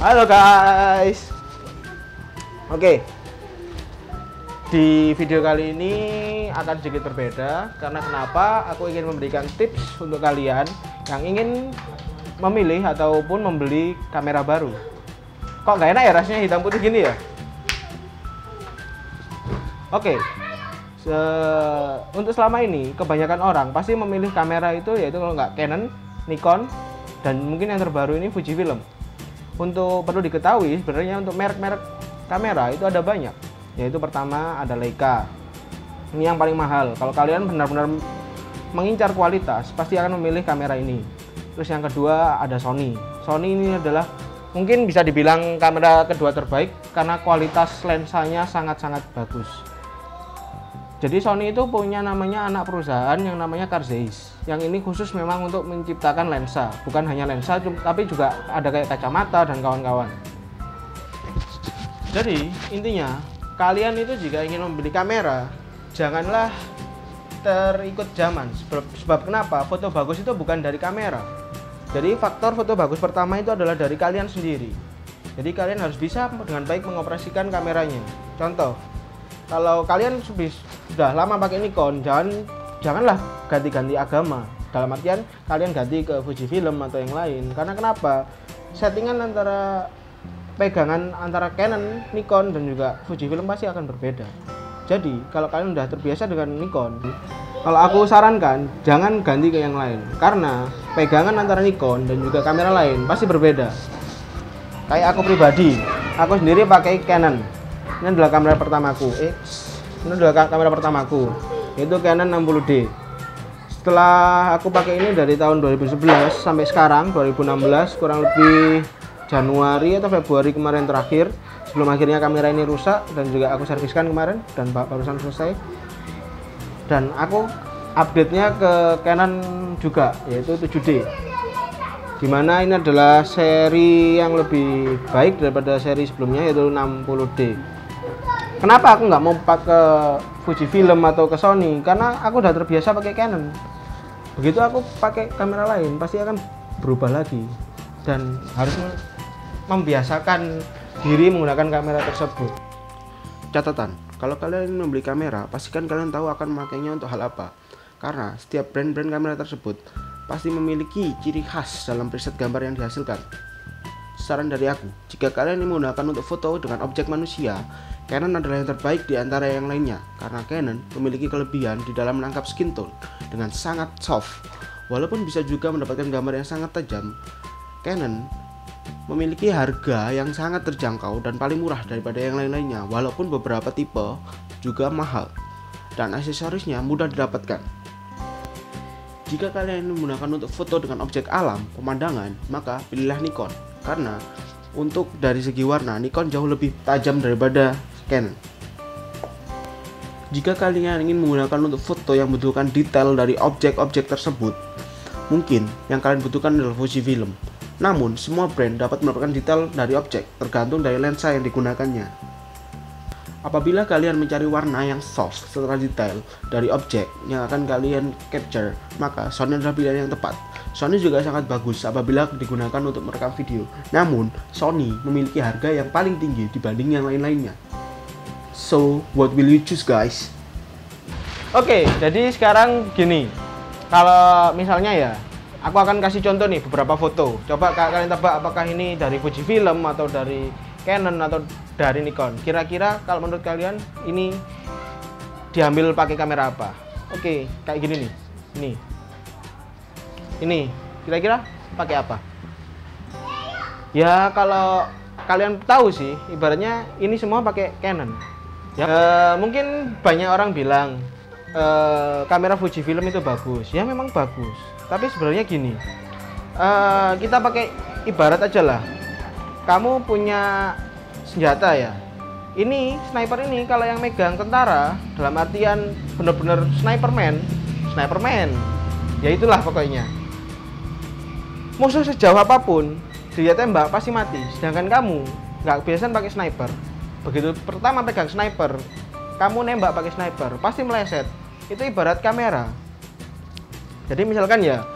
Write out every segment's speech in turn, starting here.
Halo guys. Oke. Di video kali ini akan sedikit berbeda karena kenapa? Aku ingin memberikan tips untuk kalian yang ingin memilih ataupun membeli kamera baru. Kok nggak enak ya rasanya hitam putih gini ya? Oke. Untuk selama ini kebanyakan orang pasti memilih kamera itu yaitu kalau nggak Canon, Nikon, dan mungkin yang terbaru ini Fujifilm. Untuk perlu diketahui sebenarnya untuk merek-merek kamera itu ada banyak, yaitu pertama ada Leica, ini yang paling mahal. Kalau kalian benar-benar mengincar kualitas pasti akan memilih kamera ini. Terus yang kedua ada Sony. Sony ini adalah mungkin bisa dibilang kamera kedua terbaik karena kualitas lensanya sangat-sangat bagus. Jadi Sony itu punya namanya anak perusahaan yang namanya Carl-Zeiss. Yang ini khusus memang untuk menciptakan lensa, bukan hanya lensa tapi juga ada kayak kacamata dan kawan-kawan. Jadi intinya kalian itu jika ingin membeli kamera janganlah terikut zaman. Sebab kenapa? Foto bagus itu bukan dari kamera. Jadi faktor foto bagus pertama itu adalah dari kalian sendiri. Jadi kalian harus bisa dengan baik mengoperasikan kameranya. Contoh, kalau kalian sudah lama pakai Nikon, janganlah ganti-ganti agama. Dalam artian kalian ganti ke Fujifilm atau yang lain. Karena kenapa? Settingan antara pegangan antara Canon, Nikon dan juga Fujifilm pasti akan berbeda. Jadi kalau kalian sudah terbiasa dengan Nikon, kalau aku sarankan jangan ganti ke yang lain. Karena pegangan antara Nikon dan juga kamera lain pasti berbeda. Kayak aku pribadi, aku sendiri pakai Canon. Ini adalah kamera pertamaku. Itu Canon 60D. Setelah aku pakai ini dari tahun 2011 sampai sekarang 2016, kurang lebih Januari atau Februari kemarin terakhir, sebelum akhirnya kamera ini rusak dan juga aku serviskan kemarin dan barusan selesai. Dan aku update-nya ke Canon juga, yaitu 7D. Dimana ini adalah seri yang lebih baik daripada seri sebelumnya, yaitu 60D. Kenapa aku nggak mau pakai Fujifilm atau ke Sony? Karena aku udah terbiasa pakai Canon. Begitu aku pakai kamera lain pasti akan berubah lagi dan harus membiasakan diri menggunakan kamera tersebut. Catatan, kalau kalian ingin membeli kamera, pastikan kalian tahu akan memakainya untuk hal apa. Karena setiap brand-brand kamera tersebut pasti memiliki ciri khas dalam preset gambar yang dihasilkan. Saran dari aku, jika kalian ingin menggunakan untuk foto dengan objek manusia, Canon adalah yang terbaik di antara yang lainnya karena Canon memiliki kelebihan di dalam menangkap skin tone dengan sangat soft. Walaupun bisa juga mendapatkan gambar yang sangat tajam, Canon memiliki harga yang sangat terjangkau dan paling murah daripada yang lain-lainnya, walaupun beberapa tipe juga mahal dan aksesorisnya mudah didapatkan. Jika kalian menggunakan untuk foto dengan objek alam, pemandangan, maka pilihlah Nikon karena untuk dari segi warna Nikon jauh lebih tajam daripada Canon. Jika kalian ingin menggunakan untuk foto yang membutuhkan detail dari objek-objek tersebut, mungkin yang kalian butuhkan adalah Fujifilm. Namun, semua brand dapat mendapatkan detail dari objek, tergantung dari lensa yang digunakannya. Apabila kalian mencari warna yang soft secara detail dari objek yang akan kalian capture, maka Sony adalah pilihan yang tepat. Sony juga sangat bagus apabila digunakan untuk merekam video. Namun, Sony memiliki harga yang paling tinggi dibanding yang lain-lainnya. So, what will you choose, guys? Oke, jadi sekarang gini. Kalau misalnya ya, aku akan kasih contoh nih beberapa foto. Coba kalian tebak apakah ini dari Fujifilm atau dari Canon atau dari Nikon. Kira-kira kalau menurut kalian ini diambil pakai kamera apa? Oke, kayak gini nih. Ini kira-kira pakai apa? Ya kalau kalian tahu sih, ibaratnya ini semua pakai Canon. Ya, mungkin banyak orang bilang kamera Fujifilm itu bagus. Ya memang bagus. Tapi sebenarnya gini, kita pakai ibarat aja lah. Kamu punya senjata ya. Ini sniper ini kalau yang megang tentara dalam artian bener-bener sniperman. Ya itulah pokoknya. Musuh sejauh apapun dia tembak pasti mati. Sedangkan kamu nggak biasa pakai sniper. Begitu pertama pegang sniper, kamu nembak pakai sniper pasti meleset. Itu ibarat kamera. Jadi misalkan ya,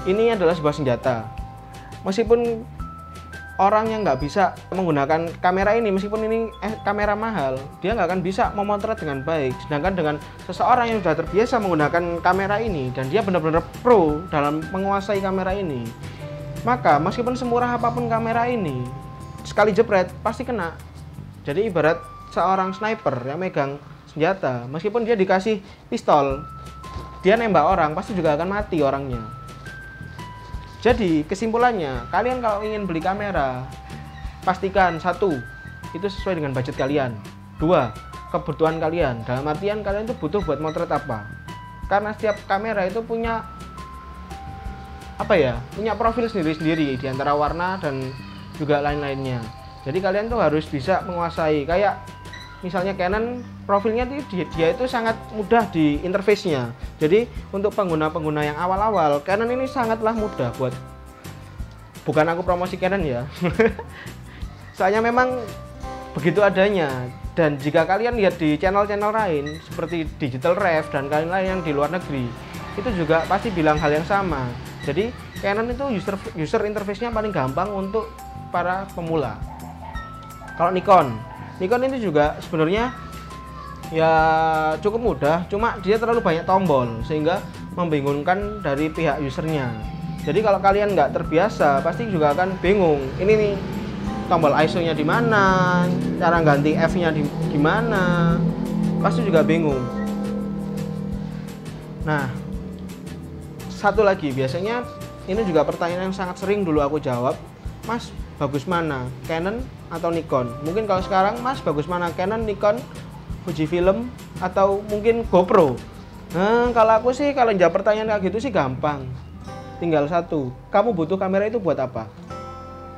ini adalah sebuah senjata. Meskipun orang yang nggak bisa menggunakan kamera ini, meskipun ini kamera mahal, dia nggak akan bisa memotret dengan baik. Sedangkan dengan seseorang yang sudah terbiasa menggunakan kamera ini dan dia benar-benar pro dalam menguasai kamera ini, maka meskipun semurah apapun kamera ini, sekali jepret pasti kena. Jadi ibarat seorang sniper yang megang senjata, meskipun dia dikasih pistol, dia nembak orang pasti juga akan mati orangnya. Jadi kesimpulannya, kalian kalau ingin beli kamera, pastikan satu, itu sesuai dengan budget kalian. Dua, kebutuhan kalian. Dalam artian kalian itu butuh buat motret apa. Karena setiap kamera itu punya punya profil sendiri-sendiri di antara warna dan juga lain-lainnya. Jadi kalian tuh harus bisa menguasai. Kayak misalnya Canon, profilnya dia itu sangat mudah di interface-nya. Jadi untuk pengguna-pengguna yang awal-awal, Canon ini sangatlah mudah buat. Bukan aku promosi Canon ya. Soalnya memang begitu adanya. Dan jika kalian lihat di channel-channel lain seperti Digital Rev dan lain-lain yang di luar negeri, itu juga pasti bilang hal yang sama. Jadi Canon itu user interface-nya paling gampang untuk para pemula. Kalau Nikon ini juga sebenarnya ya cukup mudah, cuma dia terlalu banyak tombol sehingga membingungkan dari pihak usernya. Jadi kalau kalian nggak terbiasa pasti juga akan bingung. Ini nih tombol ISO-nya di mana, cara ganti F-nya di mana, pasti juga bingung. Nah, satu lagi, biasanya ini juga pertanyaan yang sangat sering dulu aku jawab, Mas, bagus mana, Canon atau Nikon? Mungkin kalau sekarang, Mas, bagus mana, Canon, Nikon, Fujifilm, atau mungkin GoPro? Nah, kalau aku sih, kalau jawab pertanyaan kayak gitu sih gampang. Tinggal satu, kamu butuh kamera itu buat apa?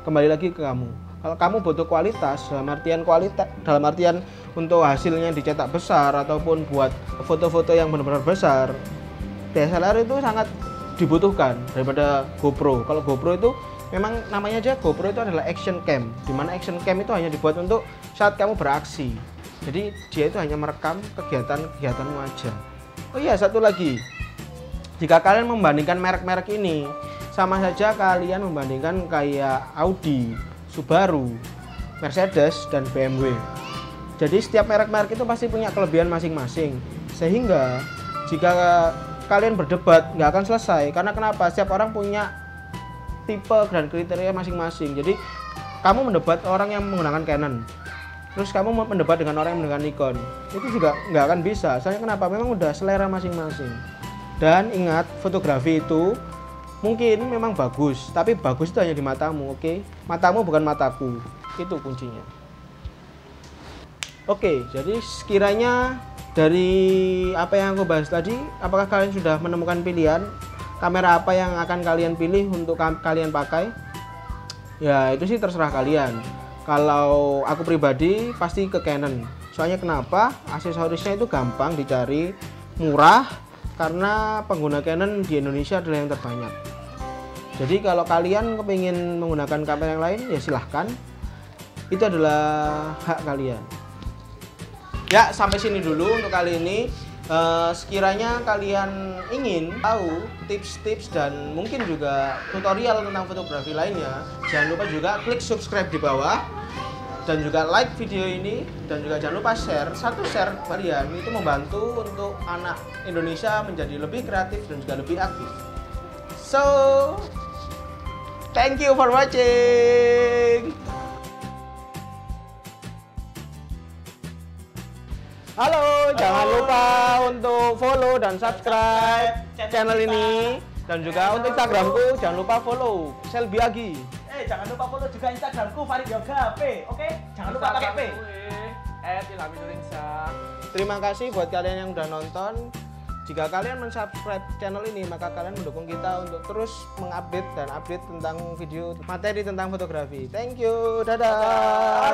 Kembali lagi ke kamu. Kalau kamu butuh kualitas, dalam artian untuk hasilnya dicetak besar ataupun buat foto-foto yang benar-benar besar, DSLR itu sangat dibutuhkan daripada GoPro. Kalau GoPro itu memang namanya aja GoPro itu adalah action cam, dimana action cam itu hanya dibuat untuk saat kamu beraksi. Jadi dia itu hanya merekam kegiatan-kegiatanmu aja. Oh iya, satu lagi, jika kalian membandingkan merek-merek ini, sama saja kalian membandingkan kayak Audi, Subaru, Mercedes, dan BMW. Jadi setiap merek-merek itu pasti punya kelebihan masing-masing. Sehingga jika kalian berdebat nggak akan selesai. Karena kenapa? Setiap orang punya tipe dan kriteria masing-masing. Jadi kamu mendebat orang yang menggunakan Canon, terus kamu mendebat dengan orang yang menggunakan Nikon, itu juga nggak akan bisa. Soalnya kenapa? Memang udah selera masing-masing. Dan ingat, fotografi itu mungkin memang bagus, tapi bagus itu hanya di matamu, oke? Matamu bukan mataku, itu kuncinya. Oke, jadi sekiranya dari apa yang aku bahas tadi, apakah kalian sudah menemukan pilihan kamera apa yang akan kalian pilih untuk kalian pakai? Ya itu sih terserah kalian. Kalau aku pribadi pasti ke Canon. Soalnya kenapa? Aksesorisnya itu gampang dicari, murah, karena pengguna Canon di Indonesia adalah yang terbanyak. Jadi kalau kalian kepingin menggunakan kamera yang lain, ya silahkan. Itu adalah hak kalian. Ya, sampai sini dulu untuk kali ini. Sekiranya kalian ingin tahu tips-tips dan mungkin juga tutorial tentang fotografi lainnya, jangan lupa juga klik subscribe di bawah dan juga like video ini, dan juga jangan lupa share. Satu share kalian itu membantu untuk anak Indonesia menjadi lebih kreatif dan juga lebih aktif. So, thank you for watching. Halo, jangan lupa untuk follow dan subscribe channel ini, dan juga untuk Instagramku jangan lupa follow Selby Agi. Jangan lupa follow juga Instagramku Farid Yoga P. Oke, jangan lupa pakai P. @ilhaminurisa. Terima kasih buat kalian yang udah nonton. Jika kalian mensubscribe channel ini, maka kalian mendukung kita untuk terus mengupdate dan update tentang video materi tentang fotografi. Thank you, dadah.